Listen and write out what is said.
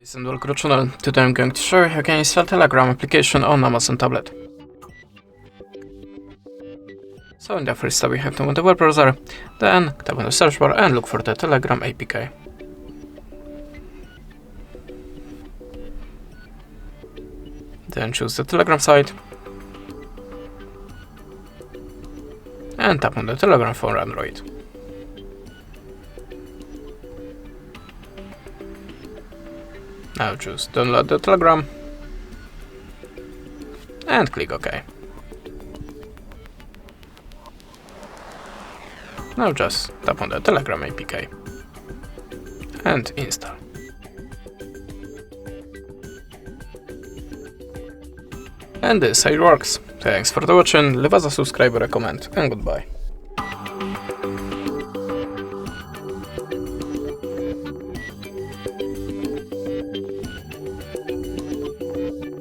And welcome to the channel. Today I'm going to show you how you can install Telegram application on Amazon tablet. So in the first step we have to open the web browser, then tap on the search bar and look for the Telegram APK. Then choose the Telegram site and tap on the Telegram for Android. Now choose download the Telegram and click OK. Now just tap on the Telegram APK and install. And this is how it works. Thanks for watching, leave us a subscribe or a comment, and goodbye.